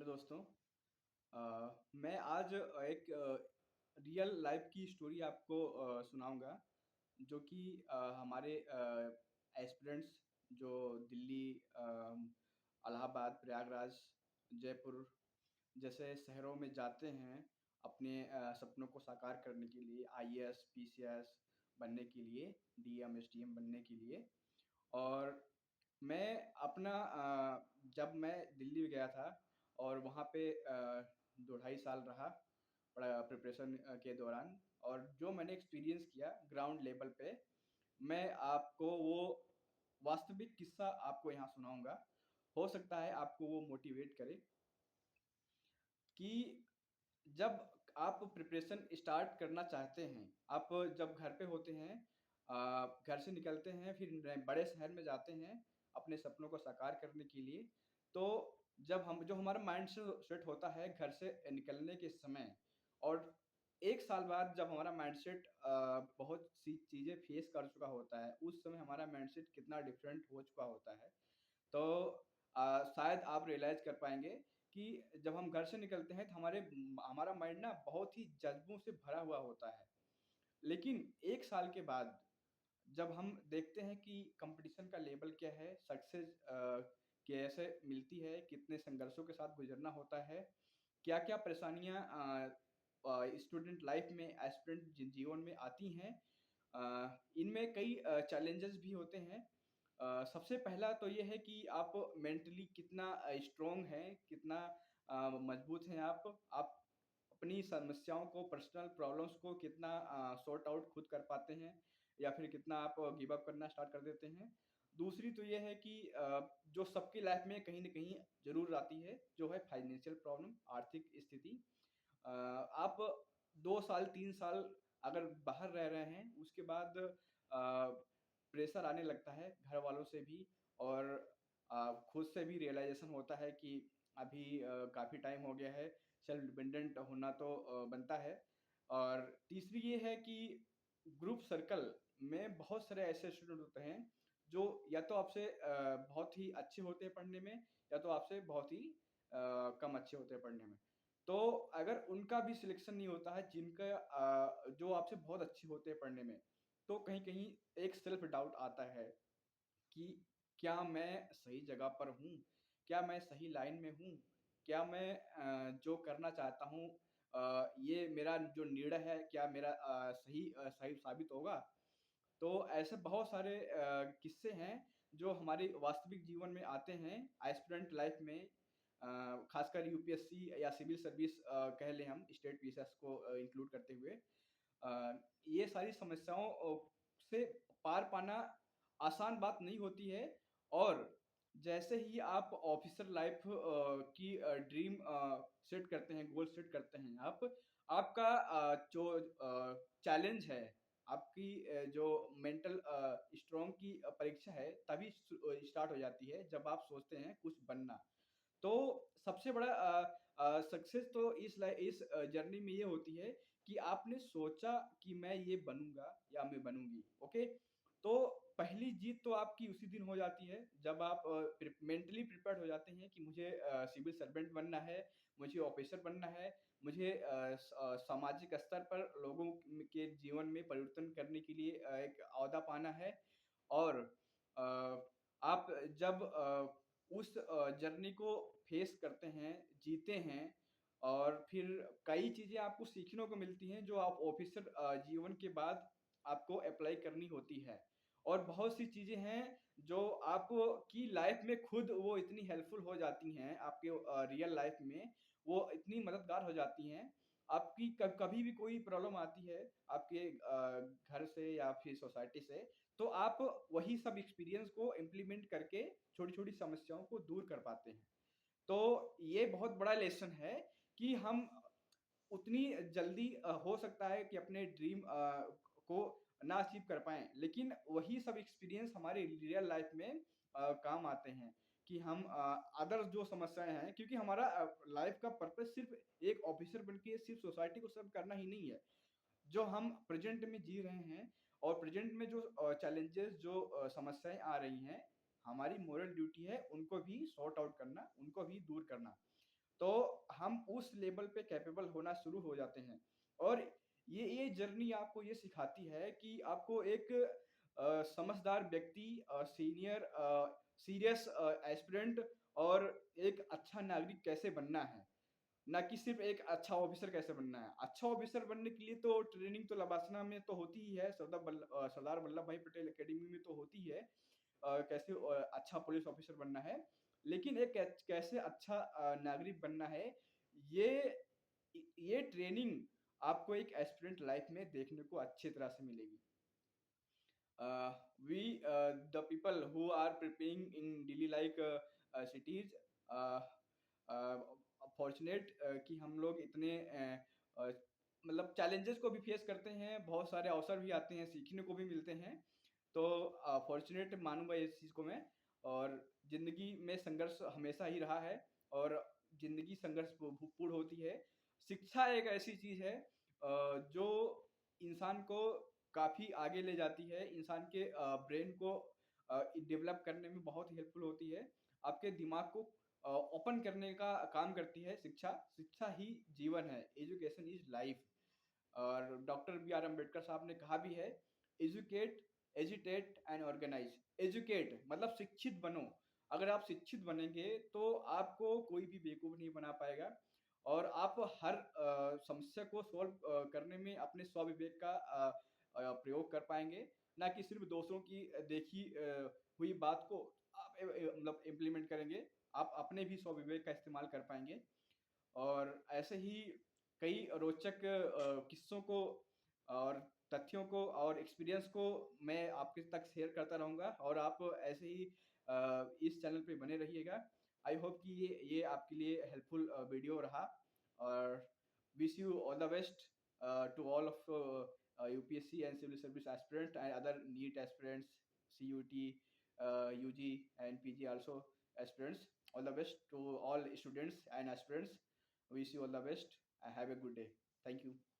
Hello दोस्तों। मैं आज एक रियल लाइफ की स्टोरी आपको सुनाऊंगा जो कि हमारे एस्पिरेंट्स जो दिल्ली, इलाहाबाद, प्रयागराज, जयपुर जैसे शहरों में जाते हैं अपने सपनों को साकार करने के लिए, आईएएस पीसीएस बनने के लिए, डीएम एसडीएम बनने के लिए। और मैं अपना जब मैं दिल्ली गया था और वहाँ पे 2 ढाई साल रहा पढ़ा प्रिपरेशन के दौरान, और जो मैंने एक्सपीरियंस किया ग्राउंड लेवल पे, मैं आपको वो वास्तविक किस्सा आपको यहाँ सुनाऊँगा। हो सकता है आपको वो मोटिवेट करे कि जब आप प्रिपरेशन स्टार्ट करना चाहते हैं, आप जब घर पे होते हैं, घर से निकलते हैं, फिर बड़े शहर में जाते हैं अपने सपनों को साकार करने के लिए, तो जब हम जो हमारा माइंड से सेट होता है घर से निकलने के समय, और 1 साल बाद जब हमारा माइंडसेट बहुत सी चीज़ें फेस कर चुका होता है, उस समय हमारा माइंडसेट कितना डिफरेंट हो चुका होता है। तो शायद आप रियलाइज़ कर पाएँगे कि जब हम घर से निकलते हैं तो हमारा माइंड ना बहुत ही जज़्बों से भरा हुआ होता है। लेकिन 1 साल के बाद जब हम देखते हैं कि कंपटीशन का लेवल क्या है, सक्सेस कैसे मिलती है, कितने संघर्षों के साथ गुज़रना होता है, क्या-क्या परेशानियाँ स्टूडेंट लाइफ़ में, एस्पिरेंट जीवन में आती हैं। इनमें कई चैलेंजेस भी होते हैं। सबसे पहला तो ये है कि आप मेंटली कितना स्ट्रॉन्ग हैं, कितना मजबूत हैं आप। आप अपनी समस्याओं को, पर्सनल प्रॉब्लम्स को कितना सॉर्ट आउट खुद कर पाते हैं, या फिर कितना आप गिव अप करना स्टार्ट कर देते हैं। दूसरी तो ये है कि जो सबकी लाइफ में कहीं न कहीं ज़रूर आती है, जो है फाइनेंशियल प्रॉब्लम, आर्थिक स्थिति। आप 2 साल, 3 साल अगर बाहर रह रहे हैं, उसके बाद प्रेशर आने लगता है घर वालों से भी, और खुद से भी रियलाइज़ेशन होता है कि अभी काफ़ी टाइम हो गया है, सेल्फ डिपेंडेंट होना तो बनता है। और तीसरी ये है कि ग्रुप सर्कल में बहुत सारे ऐसे स्टूडेंट होते हैं, जो या तो आपसे बहुत ही अच्छे होते हैं पढ़ने में, या तो आपसे बहुत ही कम अच्छे होते हैं पढ़ने में। तो अगर उनका भी सिलेक्शन नहीं होता है, जिनका जो आपसे बहुत अच्छे होते हैं पढ़ने में, तो कहीं-कहीं एक सेल्फ डाउट आता है कि क्या मैं सही जगह पर हूँ? क्या मैं सही लाइन में हूँ? क्या मैं जो करना चाहता हूँ, ये मेरा जो निर्णय है, क्या मेरा सही साबित होगा? तो ऐसे बहुत सारे किस्से हैं जो हमारे वास्तविक जीवन में आते हैं एस्पिरेंट लाइफ में, खासकर यूपीएससी या सिविल सर्विस कह लें हम स्टेट पीसीएस को इंक्लूड करते हुए। ये सारी समस्याओं से पार पाना आसान बात नहीं होती है। और जैसे ही आप ऑफिसर लाइफ की ड्रीम सेट करते हैं, गोल सेट करते हैं आप, आपका जो चैलेंज है, आपकी जो मेंटल स्ट्रॉन्ग की परीक्षा है, तभी स्टार्ट हो जाती है जब आप सोचते हैं कुछ बनना। तो सबसे बड़ा सक्सेस तो इस जर्नी में ये होती है कि आपने सोचा कि मैं ये बनूँगा या मैं बनूँगी, ओके? तो पहली जीत तो आपकी उसी दिन हो जाती है जब आप मेंटली प्रिपेयर्ड हो जाते हैं कि मुझे सिविल सर्वेंट बनना है, मुझे ऑफिसर बनना है, मुझे सामाजिक स्तर पर लोगों के जीवन में परिवर्तन करने के लिए एक ओहदा पाना है। और अ, आप जब उस जर्नी को फेस करते हैं, जीते हैं, और फिर कई चीज़ें आपको सीखने को मिलती हैं जो आप ऑफ़िसर जीवन के बाद आपको अप्लाई करनी होती है। और बहुत सी चीज़ें हैं जो आपको की लाइफ़ में खुद वो इतनी हेल्पफुल हो जाती हैं आपके रियल लाइफ़ में, वो इतनी मददगार हो जाती हैं। आपकी कभी भी कोई प्रॉब्लम आती है आपके घर से या फिर सोसाइटी से, तो आप वही सब एक्सपीरियंस को इम्प्लीमेंट करके छोटी-छोटी समस्याओं को दूर कर पाते हैं। तो ये बहुत बड़ा लेसन है कि हम उतनी जल्दी हो सकता है कि अपने ड्रीम को ना अचीव कर पाएँ, लेकिन वही सब एक्सपीरियंस हमारे रियल लाइफ में काम आते हैं कि हम अदर जो समस्याएँ हैं, क्योंकि हमारा लाइफ का पर्पस सिर्फ़ एक ऑफ़िसर बन के सिर्फ़ सोसाइटी को सर्व करना ही नहीं है। जो हम प्रेज़ेंट में जी रहे हैं, और प्रेज़ेंट में जो चैलेंजेज़, जो समस्याएँ आ रही हैं, हमारी मोरल ड्यूटी है उनको भी सॉर्ट आउट करना, उनको भी दूर करना। तो हम उस लेवल पे कैपेबल होना शुरू हो जाते हैं। और ये जर्नी आपको ये सिखाती है कि आपको एक समझदार व्यक्ति, सीरियस एस्पिरेंट और एक अच्छा नागरिक कैसे बनना है। ना कि सिर्फ़ एक अच्छा ऑफ़िसर कैसे बनना है। अच्छा ऑफ़िसर बनने के लिए तो ट्रेनिंग तो लबासना में तो होती ही है, सरदार वल्लभ भाई पटेल अकेडमी में तो होती ही है। कैसे अच्छा पुलिस ऑफ़िसर बनना है। लेकिन एक कैसे अच्छा नागरिक बनना है, ये ये ट्रेनिंग आपको एक एस्पिरेंट लाइफ़ में देखने को अच्छी तरह से मिलेगी। The people who are preparing in daily like cities, uh, uh, fortunate कि हम लोग इतने मतलब चैलेंजेस को भी फेस करते हैं, बहुत सारे अवसर भी आते हैं, सीखने को भी मिलते हैं। तो फॉर्चुनेट मानूंगा इस चीज़ को मैं। और ज़िंदगी में संघर्ष हमेशा ही रहा है और ज़िंदगी संघर्ष पूर्ण होती है। शिक्षा एक ऐसी चीज़ है जो इंसान को काफ़ी आगे ले जाती है, इंसान के ब्रेन को डेवलप करने में बहुत हेल्पफुल होती है। आपके दिमाग को ओपन करने का काम करती है शिक्षा। शिक्षा ही जीवन है, एजुकेशन इज़ लाइफ। और डॉक्टर बी आर अम्बेडकर साहब ने कहा भी है, educate, agitate and organise. Educate मतलब शिक्षित बनो। अगर आप शिक्षित बनेंगे तो आपको कोई भी बेवकूफ़ नहीं बना पाएगा और आप हर समस्या को सॉल्व करने में अपने स्वविवेक का प्रयोग कर पाएंगे। ना कि सिर्फ दूसरों की देखी हुई बात को आप मतलब इम्प्लीमेंट करेंगे। आप अपने भी स्वविवेक का इस्तेमाल कर पाएंगे। और ऐसे ही कई रोचक किस्सों को और तथ्यों को और एक्सपीरियंस को मैं आपके तक शेयर करता रहूँगा और आप ऐसे ही इस चैनल पे बने रहिएगा। आई होप कि ये आपके लिए हेल्पफुल वीडियो रहा। और wish you all the best to all of UPSC and civil service aspirant and other NEET aspirants, CUT, UG and PG also aspirants. All the best to all students and aspirants. Wish you all the best and have a good day. Thank you.